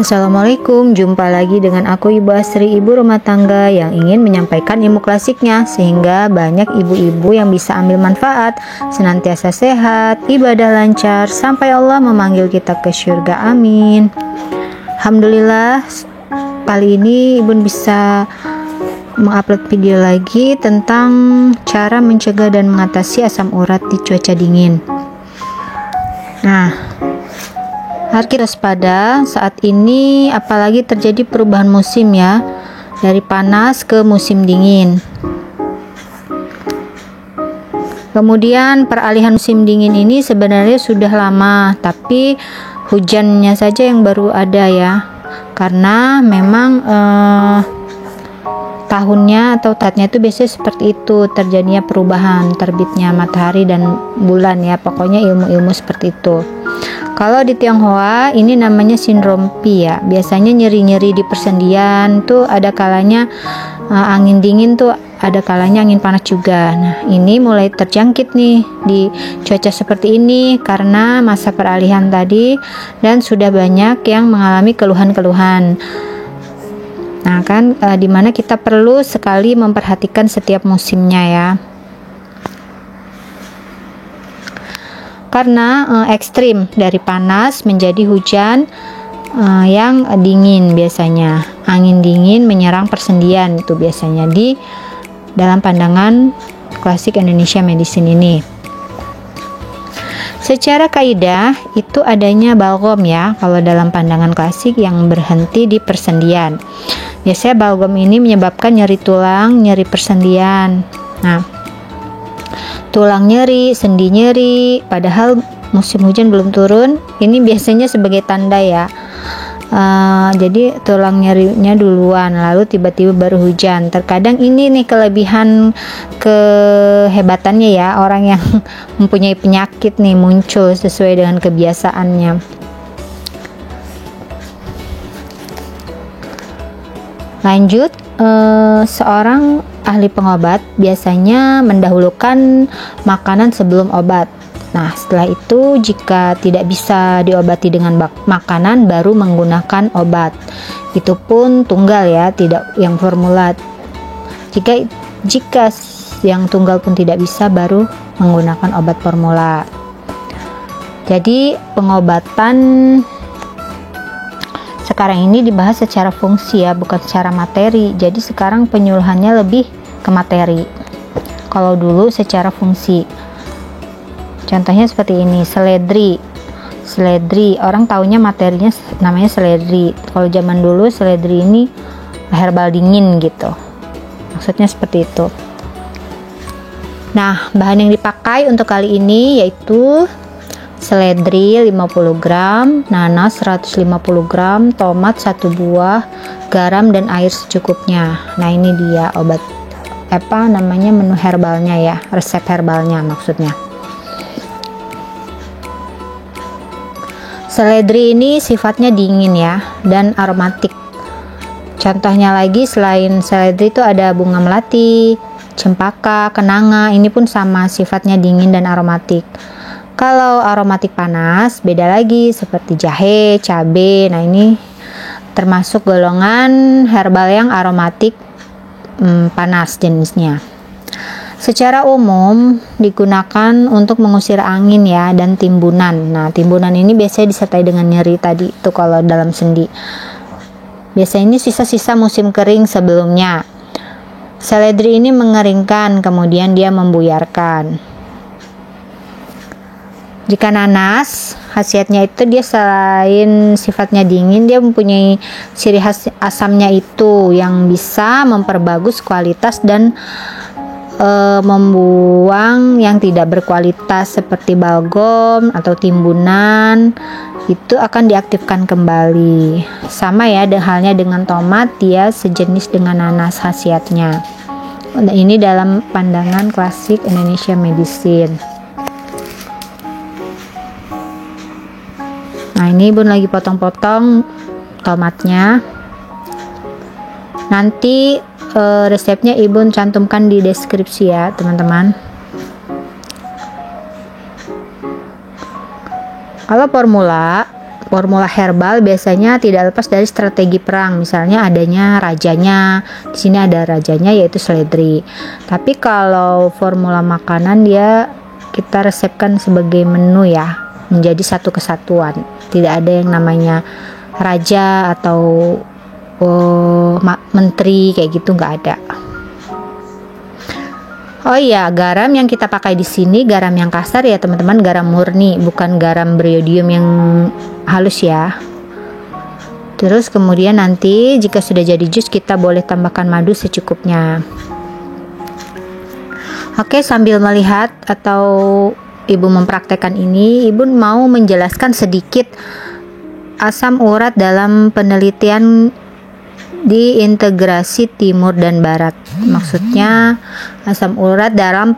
Assalamualaikum, jumpa lagi dengan aku Ibu Asri, ibu rumah tangga yang ingin menyampaikan ilmu klasiknya sehingga banyak ibu-ibu yang bisa ambil manfaat, senantiasa sehat, ibadah lancar, sampai Allah memanggil kita ke surga, amin. Alhamdulillah, kali ini Ibu bisa mengupload video lagi tentang cara mencegah dan mengatasi asam urat di cuaca dingin. Nah, harus kita waspada saat ini, apalagi terjadi perubahan musim ya, dari panas ke musim dingin. Kemudian peralihan musim dingin ini sebenarnya sudah lama, tapi hujannya saja yang baru ada ya, karena memang tahunnya atau saatnya itu biasanya seperti itu, terjadinya perubahan terbitnya matahari dan bulan ya, pokoknya ilmu-ilmu seperti itu. Kalau di Tionghoa ini namanya sindrom Pi ya, biasanya nyeri-nyeri di persendian tuh ada kalanya angin dingin tuh, ada kalanya angin panas juga. Nah, ini mulai terjangkit nih di cuaca seperti ini karena masa peralihan tadi, dan sudah banyak yang mengalami keluhan-keluhan. Nah kan, dimana kita perlu sekali memperhatikan setiap musimnya ya, karena ekstrim dari panas menjadi hujan yang dingin. Biasanya angin dingin menyerang persendian, itu biasanya di dalam pandangan klasik Indonesia Medicine ini. Secara kaidah itu adanya balgom ya, kalau dalam pandangan klasik yang berhenti di persendian. Biasanya balgom ini menyebabkan nyeri tulang, nyeri persendian. Nah, tulang nyeri, sendi nyeri, padahal musim hujan belum turun. Ini biasanya sebagai tanda ya. Jadi tulang nyerinya duluan, lalu tiba-tiba baru hujan. Terkadang ini nih kelebihan kehebatannya ya, orang yang mempunyai penyakit nih muncul sesuai dengan kebiasaannya. Lanjut, seorang ahli pengobat biasanya mendahulukan makanan sebelum obat. Nah, setelah itu jika tidak bisa diobati dengan makanan, baru menggunakan obat. Itu pun tunggal ya, tidak yang formula. Jika yang tunggal pun tidak bisa, baru menggunakan obat formula. Jadi pengobatan sekarang ini dibahas secara fungsi ya, bukan secara materi. Jadi sekarang penyuluhannya lebih ke materi, kalau dulu secara fungsi. Contohnya seperti ini, seledri, orang taunya materinya namanya seledri. Kalau zaman dulu seledri ini herbal dingin gitu, maksudnya seperti itu. Nah, bahan yang dipakai untuk kali ini yaitu seledri 50 gram, nanas 150 gram, tomat 1 buah, garam dan air secukupnya. Nah, ini dia obat menu herbalnya ya, resep herbalnya maksudnya. Seledri ini sifatnya dingin ya dan aromatik. Contohnya lagi selain seledri itu ada bunga melati, cempaka, kenanga, ini pun sama sifatnya dingin dan aromatik. Kalau aromatik panas beda lagi, seperti jahe, cabai. Nah, ini termasuk golongan herbal yang aromatik panas jenisnya. Secara umum digunakan untuk mengusir angin ya, dan timbunan. Nah, timbunan ini biasanya disertai dengan nyeri tadi itu kalau dalam sendi. Biasanya ini sisa-sisa musim kering sebelumnya. Seledri ini mengeringkan, kemudian dia membuyarkan. Jika nanas, khasiatnya itu dia selain sifatnya dingin, dia mempunyai ciri khas asamnya itu yang bisa memperbagus kualitas dan membuang yang tidak berkualitas seperti balgom atau timbunan, itu akan diaktifkan kembali. Sama ya halnya dengan tomat, dia sejenis dengan nanas khasiatnya. Ini dalam pandangan klasik Indonesia Medicine. Nah, ini Bun lagi potong-potong tomatnya. Nanti resepnya Ibu cantumkan di deskripsi ya teman-teman. Kalau formula formula herbal biasanya tidak lepas dari strategi perang. Misalnya adanya rajanya, di sini ada rajanya yaitu seledri. Tapi kalau formula makanan dia kita resepkan sebagai menu ya, menjadi satu kesatuan. Tidak ada yang namanya raja atau menteri kayak gitu, nggak ada. Oh iya, garam yang kita pakai di sini garam yang kasar ya teman-teman, garam murni, bukan garam beriodium yang halus ya. Terus kemudian nanti jika sudah jadi jus kita boleh tambahkan madu secukupnya. Oke, sambil melihat atau ibu mempraktekkan ini, ibu mau menjelaskan sedikit asam urat dalam penelitian di integrasi timur dan barat. Maksudnya asam urat dalam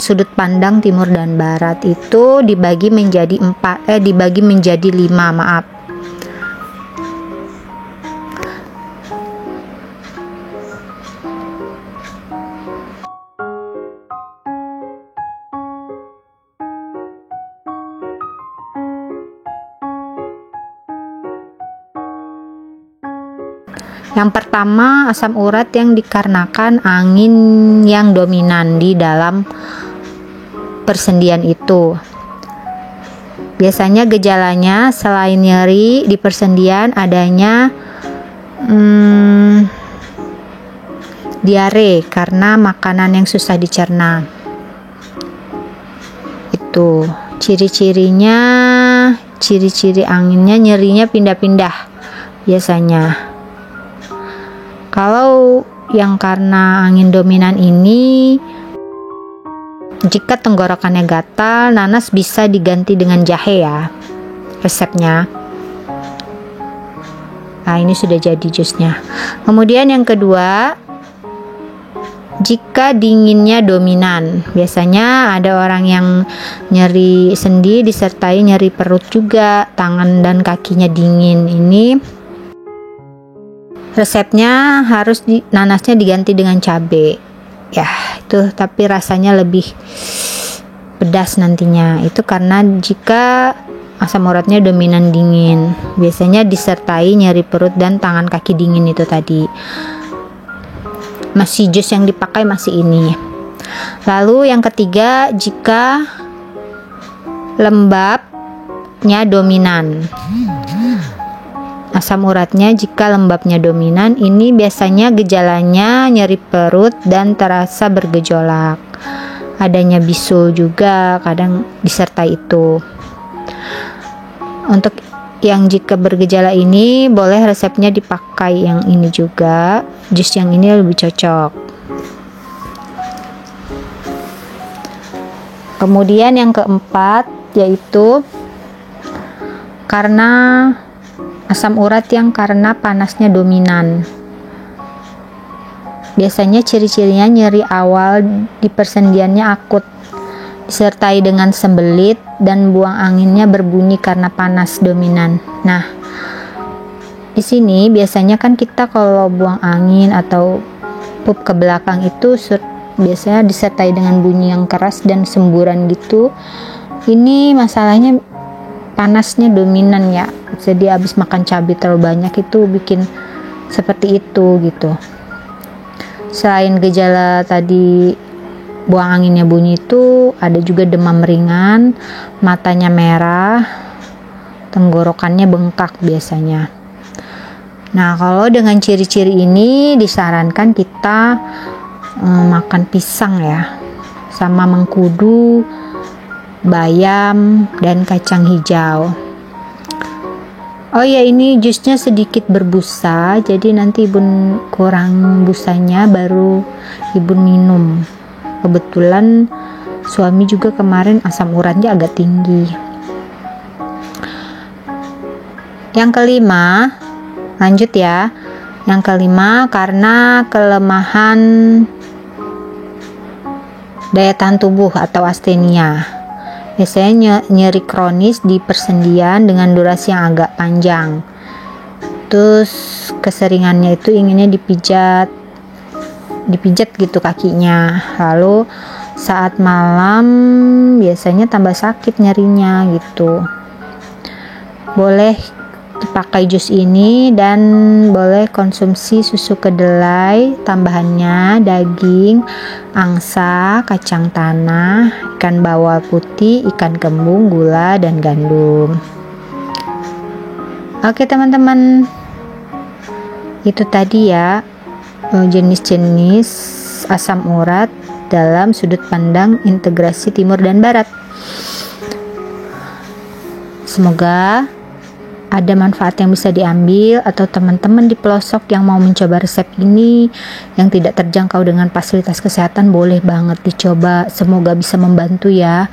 sudut pandang timur dan barat itu dibagi menjadi 5, maaf. Yang pertama, asam urat yang dikarenakan angin yang dominan di dalam persendian itu. Biasanya gejalanya selain nyeri di persendian adanya diare karena makanan yang susah dicerna. Itu ciri-cirinya, ciri-ciri anginnya, nyerinya pindah-pindah biasanya. Kalau yang karena angin dominan ini, jika tenggorokannya gatal, nanas bisa diganti dengan jahe ya, resepnya. Nah, ini sudah jadi jusnya. Kemudian yang kedua, jika dinginnya dominan, biasanya ada orang yang nyeri sendi disertai nyeri perut juga, tangan dan kakinya dingin. Ini resepnya harus nanasnya diganti dengan cabai ya, itu tapi rasanya lebih pedas nantinya. Itu karena jika asam uratnya dominan dingin, biasanya disertai nyeri perut dan tangan kaki dingin itu tadi. Masih jus yang dipakai masih ini. Lalu yang ketiga, jika lembabnya dominan, asam uratnya jika lembabnya dominan, ini biasanya gejalanya nyeri perut dan terasa bergejolak. Adanya bisul juga kadang disertai itu. Untuk yang jika bergejala ini boleh resepnya dipakai yang ini juga. Jus yang ini lebih cocok. Kemudian yang keempat yaitu karena asam urat yang karena panasnya dominan. Biasanya ciri-cirinya nyeri awal di persendiannya akut, disertai dengan sembelit dan buang anginnya berbunyi karena panas dominan. Nah, di sini biasanya kan kita kalau buang angin atau pup ke belakang itu biasanya disertai dengan bunyi yang keras dan semburan gitu. Ini masalahnya panasnya dominan ya, jadi habis makan cabai terlalu banyak itu bikin seperti itu gitu. Selain gejala tadi buang anginnya bunyi itu, ada juga demam ringan, matanya merah, tenggorokannya bengkak biasanya. Nah, kalau dengan ciri-ciri ini disarankan kita makan pisang ya, sama mengkudu, bayam dan kacang hijau. Oh ya, ini jusnya sedikit berbusa, jadi nanti ibu kurang busanya baru ibu minum. Kebetulan suami juga kemarin asam uratnya agak tinggi. Yang kelima, lanjut ya. Yang kelima, karena kelemahan daya tahan tubuh atau astenia. Biasanya nyeri kronis di persendian dengan durasi yang agak panjang. Terus keseringannya itu inginnya dipijat gitu kakinya. Lalu saat malam biasanya tambah sakit nyerinya gitu. Boleh dipakai jus ini dan boleh konsumsi susu kedelai, tambahannya daging, angsa, kacang tanah, ikan bawal putih, ikan kembung, gula, dan gandum. Oke teman-teman, itu tadi ya jenis-jenis asam urat dalam sudut pandang integrasi timur dan barat. Semoga ada manfaat yang bisa diambil, atau teman-teman di pelosok yang mau mencoba resep ini yang tidak terjangkau dengan fasilitas kesehatan, boleh banget dicoba. Semoga bisa membantu ya.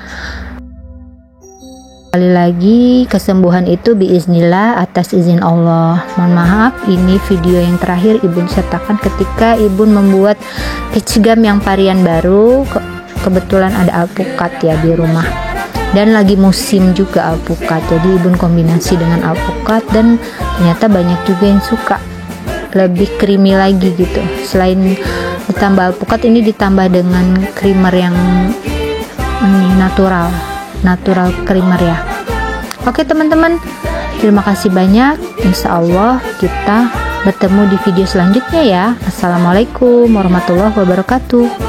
Sekali lagi, kesembuhan itu biiznillah atas izin Allah. Mohon maaf, ini video yang terakhir Ibu sertakan ketika Ibu membuat peach gum yang varian baru. Kebetulan ada alpukat ya di rumah, dan lagi musim juga alpukat, jadi Ibu kombinasi dengan alpukat, dan ternyata banyak juga yang suka, lebih creamy lagi gitu. Selain ditambah alpukat, ini ditambah dengan creamer yang natural creamer ya. Oke teman-teman, terima kasih banyak. Insya Allah kita bertemu di video selanjutnya ya. Assalamualaikum warahmatullahi wabarakatuh.